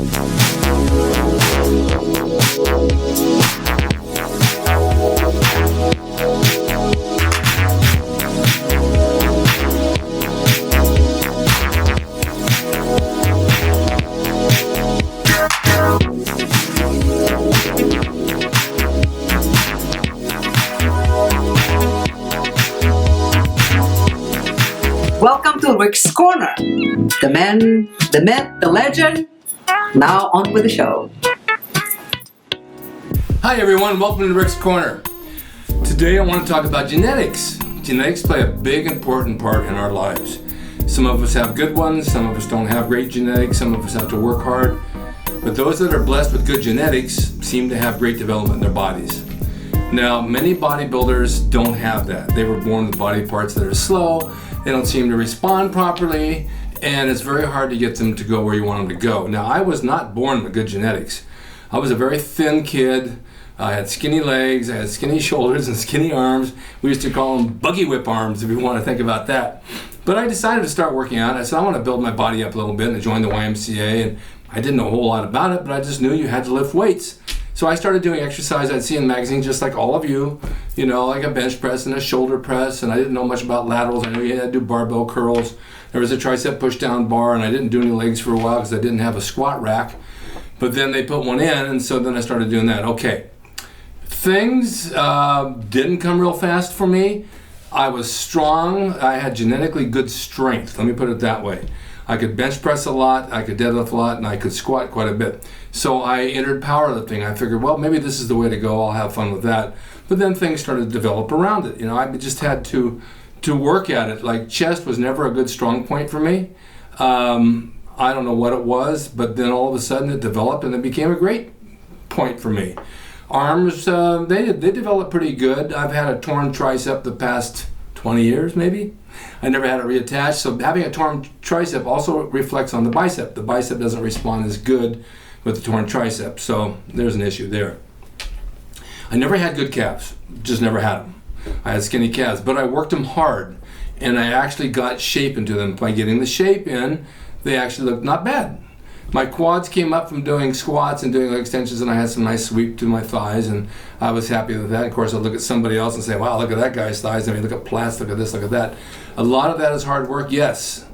Welcome to Rick's Corner. The man, the myth, the legend. Now on with the show. Hi everyone, welcome to Rick's Corner. Today I want to talk about genetics. Genetics play a big important part in our lives. Some of us have good ones, some of us don't have great genetics, some of us have to work hard. But those that are blessed with good genetics seem to have great development in their bodies. Now, many bodybuilders don't have that. They were born with body parts that are slow, they don't seem to respond properly, and it's very hard to get them to go where you want them to go. Now, I was not born with good genetics. I was a very thin kid. I had skinny legs, I had skinny shoulders and skinny arms. We used to call them buggy whip arms if you want to think about that. But I decided to start working out. I said I want to build my body up a little bit, and I joined the YMCA, and I didn't know a whole lot about it, but I just knew you had to lift weights. So I started doing exercise I'd see in magazines just like all of you, like a bench press and a shoulder press, and I didn't know much about laterals. I knew you had to do barbell curls. There was a tricep push down bar, and I didn't do any legs for a while because I didn't have a squat rack. But then they put one in, and so then I started doing that. Okay, things didn't come real fast for me. I was strong. I had genetically good strength, let me put it that way. I could bench press a lot, I could deadlift a lot, and I could squat quite a bit. So I entered powerlifting. I figured, well, maybe this is the way to go. I'll have fun with that. But then things started to develop around it. I just had to work at it. Like chest was never a good strong point for me. I don't know what it was, but then all of a sudden it developed and it became a great point for me. Arms, they developed pretty good. I've had a torn tricep the past 20 years maybe. I never had it reattached, so having a torn tricep also reflects on the bicep. The bicep doesn't respond as good with the torn tricep, so there's an issue there. I never had good calves, just never had them. I had skinny calves, but I worked them hard, and I actually got shape into them. By getting the shape in, they actually looked not bad. My quads came up from doing squats and doing leg extensions, and I had some nice sweep to my thighs, and I was happy with that. Of course, I'd look at somebody else and say, wow, look at that guy's thighs. I mean, look at Platts, look at this, look at that. A lot of that is hard work, yes,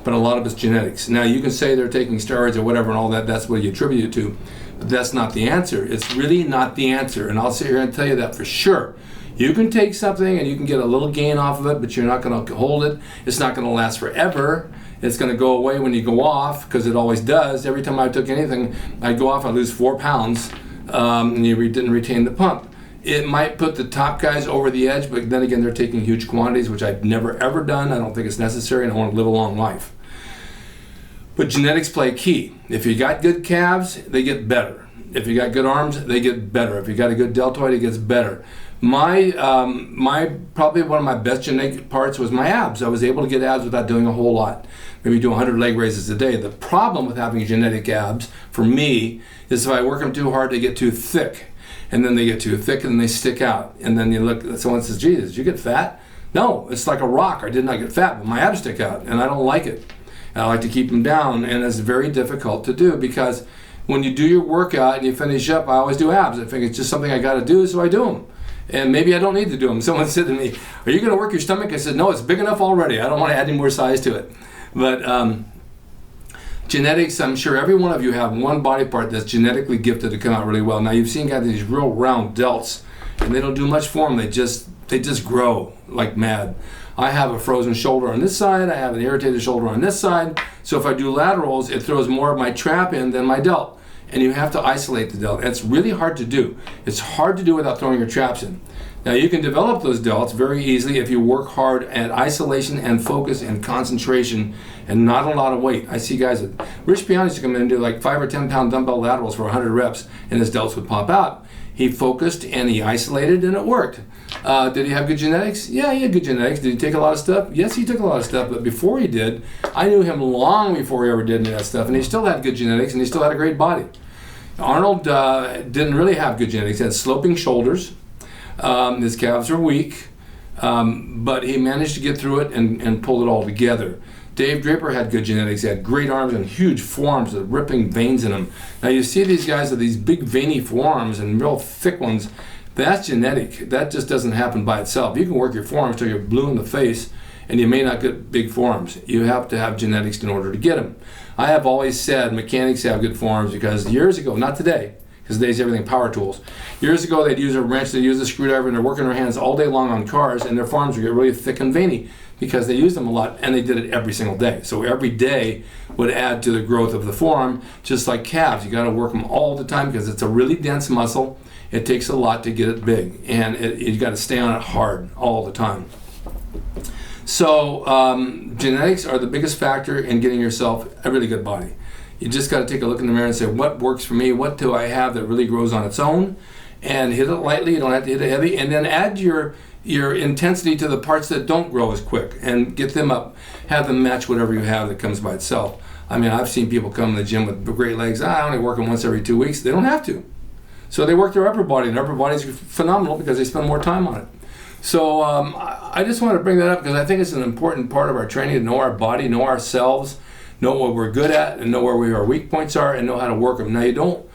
but a lot of it's genetics. Now, you can say they're taking steroids or whatever and all that, that's what you attribute it to, but that's not the answer. It's really not the answer, and I'll sit here and tell you that for sure. You can take something and you can get a little gain off of it, but you're not going to hold it. It's not going to last forever. It's going to go away when you go off, because it always does. Every time I took anything, I'd go off, I'd lose 4 pounds, and you didn't retain the pump. It might put the top guys over the edge, but then again, they're taking huge quantities, which I've never ever done. I don't think it's necessary, and I want to live a long life. But genetics play a key. If you got good calves, they get better. If you got good arms, they get better. If you got a good deltoid, it gets better. My probably one of my best genetic parts was my abs. I was able to get abs without doing a whole lot. Maybe do 100 leg raises a day. The problem with having genetic abs, for me, is if I work them too hard, they get too thick. And then they get too thick and they stick out. And then you look, someone says, "Gee, did you get fat?" No, it's like a rock. I did not get fat, but my abs stick out, and I don't like it. I like to keep them down, and it's very difficult to do, because when you do your workout and you finish up, I always do abs. I think it's just something I got to do, so I do them. And maybe I don't need to do them. Someone said to me, "Are you going to work your stomach?" I said, "No, it's big enough already. I don't want to add any more size to it." But genetics, I'm sure every one of you have one body part that's genetically gifted to come out really well. Now, you've seen guys with these real round delts, and they don't do much for them. They just grow like mad. I have a frozen shoulder on this side. I have an irritated shoulder on this side. So if I do laterals, it throws more of my trap in than my delt. And you have to isolate the delt. It's really hard to do. It's hard to do without throwing your traps in. Now, you can develop those delts very easily if you work hard at isolation and focus and concentration and not a lot of weight. I see guys that, Rich Piana used to come in and do like 5 or 10 pound dumbbell laterals for 100 reps, and his delts would pop out. He focused and he isolated, and it worked. Did he have good genetics? Yeah, he had good genetics. Did he take a lot of stuff? Yes, he took a lot of stuff, but before he did, I knew him long before he ever did any of that stuff, and he still had good genetics, and he still had a great body. Arnold didn't really have good genetics. He had sloping shoulders. His calves are weak, but he managed to get through it and pull it all together. Dave Draper had good genetics. He had great arms and huge forearms with ripping veins in them. Now you see these guys with these big veiny forearms and real thick ones. That's genetic. That just doesn't happen by itself. You can work your forearms till you're blue in the face and you may not get big forearms. You have to have genetics in order to get them. I have always said mechanics have good forearms because years ago, not today, because today's everything power tools. Years ago they'd use a wrench, they'd use a screwdriver, and they're working their hands all day long on cars, and their forearms would get really thick and veiny because they used them a lot, and they did it every single day. So every day would add to the growth of the forearm, just like calves. You got to work them all the time because it's a really dense muscle. It takes a lot to get it big, and you got to stay on it hard all the time. So genetics are the biggest factor in getting yourself a really good body. You just got to take a look in the mirror and say, what works for me? What do I have that really grows on its own? And hit it lightly. You don't have to hit it heavy. And then add your intensity to the parts that don't grow as quick and get them up. Have them match whatever you have that comes by itself. I mean, I've seen people come to the gym with great legs. I only work them once every 2 weeks. They don't have to. So they work their upper body, and their upper body is phenomenal because they spend more time on it. So I just want to bring that up because I think it's an important part of our training to know our body, know ourselves, know what we're good at, and know where our weak points are, and know how to work them. Now you don't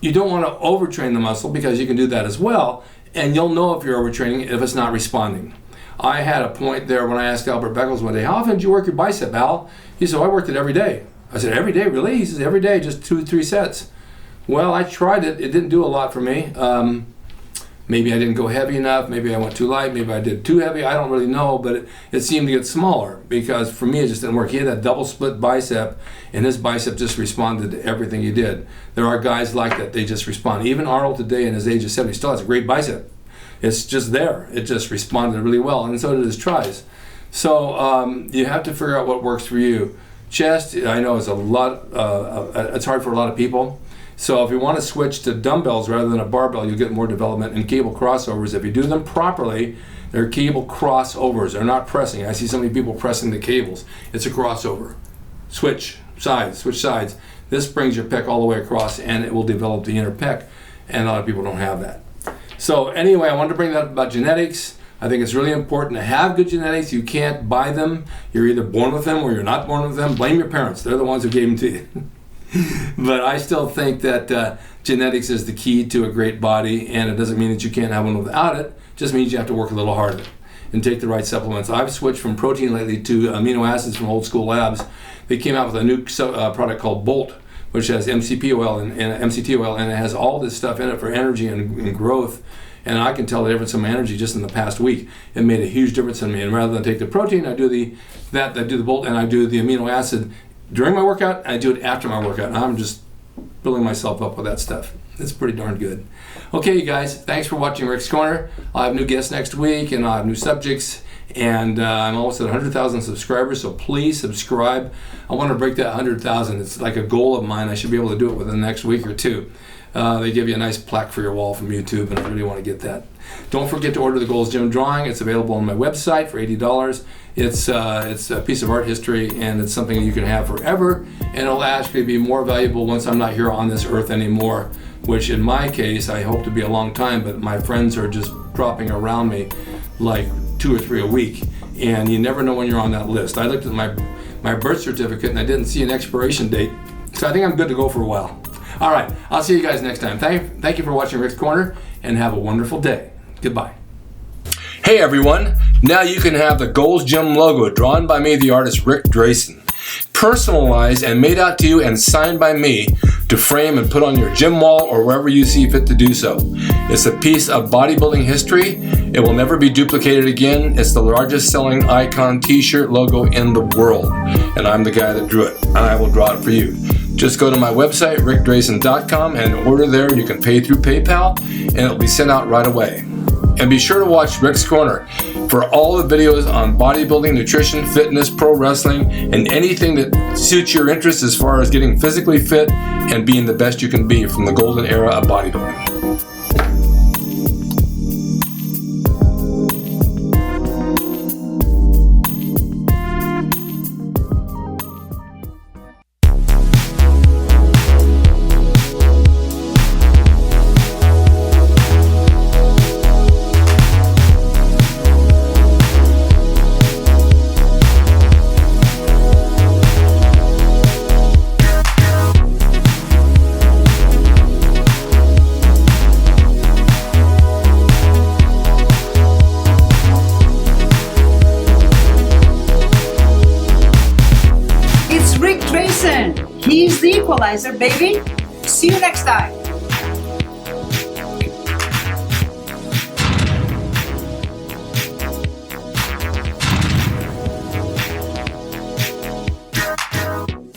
want to overtrain the muscle because you can do that as well, and you'll know if you're overtraining if it's not responding. I had a point there when I asked Albert Beckles one day, how often do you work your bicep, Al? He said, I worked it every day. I said, every day, really? He says, every day, just 2 or 3 sets. Well, I tried it. It didn't do a lot for me. Maybe I didn't go heavy enough, maybe I went too light, maybe I did too heavy, I don't really know, but it seemed to get smaller because for me it just didn't work. He had that double split bicep and his bicep just responded to everything you did. There are guys like that, they just respond. Even Arnold today in his age of 70 still has a great bicep. It's just there, it just responded really well, and so did his tries. So you have to figure out what works for you. Chest, I know it's it's hard for a lot of people. So if you want to switch to dumbbells rather than a barbell, you'll get more development in cable crossovers. If you do them properly, they're cable crossovers. They're not pressing. I see so many people pressing the cables. It's a crossover. Switch sides. This brings your pec all the way across and it will develop the inner pec, and a lot of people don't have that. So anyway, I wanted to bring that up about genetics. I think it's really important to have good genetics. You can't buy them. You're either born with them or you're not born with them. Blame your parents. They're the ones who gave them to you. But I still think that genetics is the key to a great body, and it doesn't mean that you can't have one without it. It just means you have to work a little harder and take the right supplements. I've switched from protein lately to amino acids from Old School Labs. They came out with a new product called Bolt, which has MCT oil and it has all this stuff in it for energy and growth. And I can tell the difference in my energy just in the past week. It made a huge difference in me. And rather than take the protein, I do the Bolt, and I do the amino acid during my workout, and I do it after my workout. And I'm just filling myself up with that stuff. It's pretty darn good. Okay, you guys, thanks for watching Rick's Corner. I'll have new guests next week, and I'll have new subjects. And I'm almost at 100,000 subscribers, so please subscribe. I want to break that 100,000. It's like a goal of mine. I should be able to do it within the next week or two. They give you a nice plaque for your wall from YouTube, and I really want to get that. Don't forget to order the Gold's Gym drawing. It's available on my website for $80. It's a piece of art history, and it's something that you can have forever, and it'll actually be more valuable once I'm not here on this earth anymore, which in my case, I hope to be a long time, but my friends are just dropping around me like 2 or 3 a week, and you never know when you're on that list. I looked at my birth certificate, and I didn't see an expiration date, so I think I'm good to go for a while. All right, I'll see you guys next time. Thank you for watching Rick's Corner, and have a wonderful day. Goodbye. Hey everyone, now you can have the Gold's Gym logo drawn by me, the artist Rick Drasin. Personalized and made out to you and signed by me to frame and put on your gym wall or wherever you see fit to do so. It's a piece of bodybuilding history. It will never be duplicated again. It's the largest selling icon t-shirt logo in the world, and I'm the guy that drew it, and I will draw it for you. Just go to my website, rickdrasin.com, and order there. You can pay through PayPal, and it'll be sent out right away. And be sure to watch Rick's Corner for all the videos on bodybuilding, nutrition, fitness, pro wrestling, and anything that suits your interest as far as getting physically fit and being the best you can be from the golden era of bodybuilding. He's the equalizer, baby. See you next time.